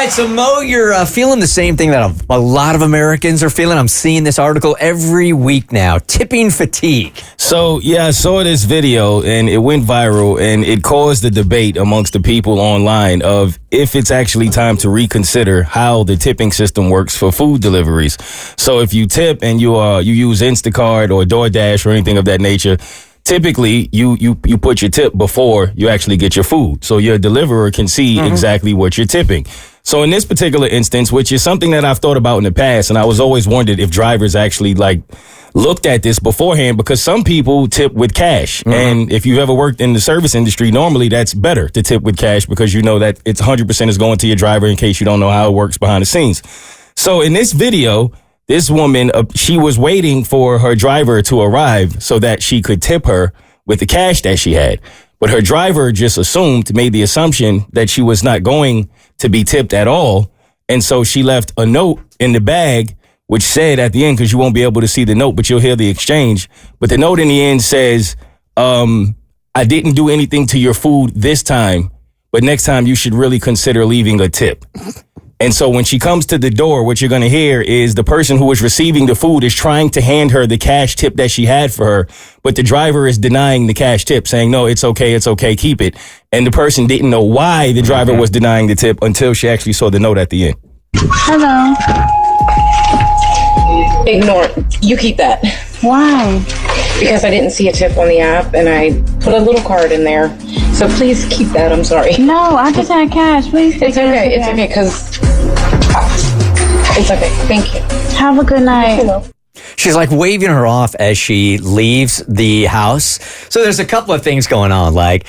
right, so Mo, you're feeling the same thing that a lot of Americans are feeling. I'm seeing this article every week now, tipping fatigue. So, yeah, I saw this video, and it went viral, and it caused a debate amongst the people online of if it's actually time to reconsider how the tipping system works for food deliveries. So if you tip and you use Instacart or DoorDash or anything of that nature, typically, you put your tip before you actually get your food. So your deliverer can see exactly what you're tipping. So in this particular instance, which is something that I've thought about in the past, and I was always wondered if drivers actually looked at this beforehand, because some people tip with cash. And if you've ever worked in the service industry, normally that's better to tip with cash because you know that it's 100% is going to your driver in case you don't know how it works behind the scenes. So in this video, this woman, she was waiting for her driver to arrive so that she could tip her with the cash that she had. But her driver just made the assumption that she was not going to be tipped at all. And so she left a note in the bag, which said at the end, because you won't be able to see the note, but you'll hear the exchange. But the note in the end says, I didn't do anything to your food this time, but next time you should really consider leaving a tip. And so when she comes to the door, what you're going to hear is the person who was receiving the food is trying to hand her the cash tip that she had for her. But the driver is denying the cash tip, saying, no, it's okay, keep it. And the person didn't know why the driver was denying the tip until she actually saw the note at the end. Hello. Ignore it. You keep that. Why? Because I didn't see a tip on the app and I put a little card in there. So please keep that. I'm sorry. No, I just had cash. Please take It's okay. It's okay because it's okay. Thank you. Have a good night. She's like waving her off as she leaves the house. So there's a couple of things going on. Like,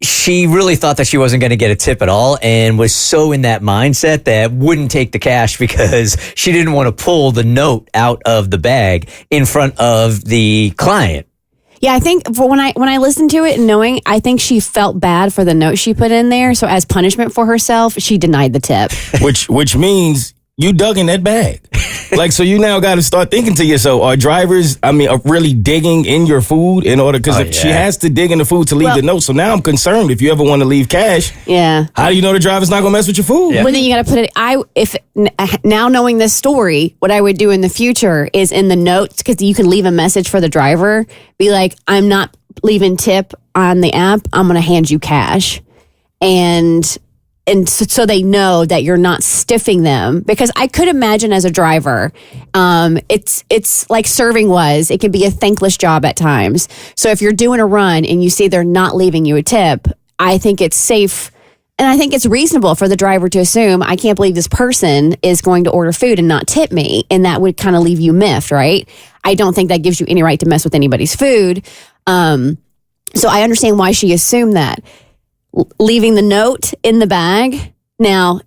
she really thought that she wasn't going to get a tip at all and was so in that mindset that wouldn't take the cash because she didn't want to pull the note out of the bag in front of the client. Yeah, I think when I listened to it and knowing, I think she felt bad for the note she put in there. So as punishment for herself, she denied the tip. Which means you dug in that bag. Like, so you now got to start thinking to yourself, are drivers, are really digging in your food in order, because she has to dig in the food to leave the note. So now I'm concerned if you ever want to leave cash. Yeah. How do you know the driver's not going to mess with your food? Yeah. Well, then you got to put it, now knowing this story, what I would do in the future is in the notes, because you can leave a message for the driver, be like, I'm not leaving tip on the app. I'm going to hand you cash. And so they know that you're not stiffing them, because I could imagine as a driver, it's like serving was. It can be a thankless job at times. So if you're doing a run and you see they're not leaving you a tip, I think it's safe and I think it's reasonable for the driver to assume, I can't believe this person is going to order food and not tip me. And that would kind of leave you miffed, right? I don't think that gives you any right to mess with anybody's food. So I understand why she assumed that. Leaving the note in the bag. Now,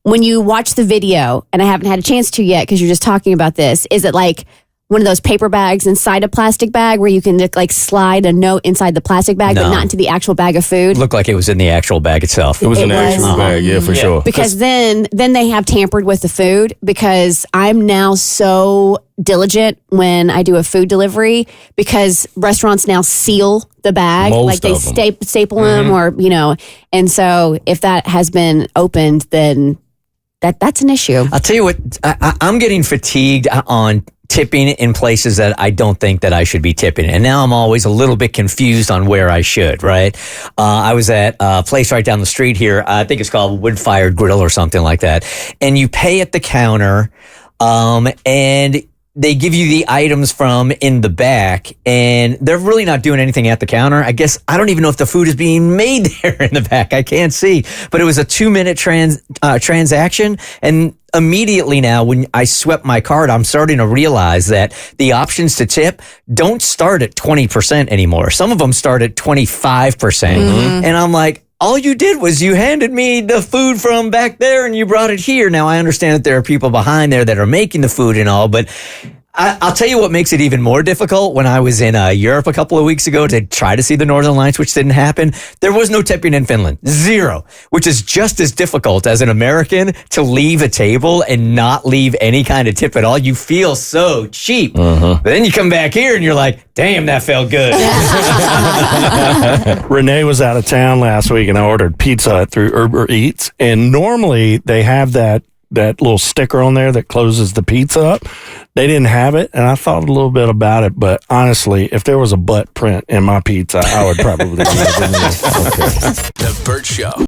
when you watch the video, and I haven't had a chance to yet because you're just talking about this, is it like one of those paper bags inside a plastic bag where you can like slide a note inside the plastic bag, but not into the actual bag of food? Looked like it was in the actual bag itself. It was in the actual bag, yeah, for sure. Because then they have tampered with the food, because I'm now so diligent when I do a food delivery, because restaurants now seal the bag. Most they staple them, or, and so if that has been opened, then that's an issue. I'll tell you what, I'm getting fatigued on tipping in places that I don't think that I should be tipping. And now I'm always a little bit confused on where I should, right? I was at a place right down the street here. I think it's called Wood Fired Grill or something like that. And you pay at the counter, and they give you the items from in the back, and they're really not doing anything at the counter. I guess I don't even know if the food is being made there in the back. I can't see. But it was a 2-minute transaction, and immediately now when I swept my card, I'm starting to realize that the options to tip don't start at 20% anymore. Some of them start at 25%. And I'm like, all you did was you handed me the food from back there and you brought it here. Now, I understand that there are people behind there that are making the food and all, but I'll tell you what makes it even more difficult. When I was in Europe a couple of weeks ago to try to see the Northern Lights, which didn't happen, there was no tipping in Finland. 0, which is just as difficult as an American to leave a table and not leave any kind of tip at all. You feel so cheap. But then you come back here and you're like, damn, that felt good. Renee was out of town last week and I ordered pizza through Uber Eats. And normally they have that little sticker on there that closes the pizza up. They didn't have it, and I thought a little bit about it, but honestly, if there was a butt print in my pizza, I would probably leave it in there. The Bert Show.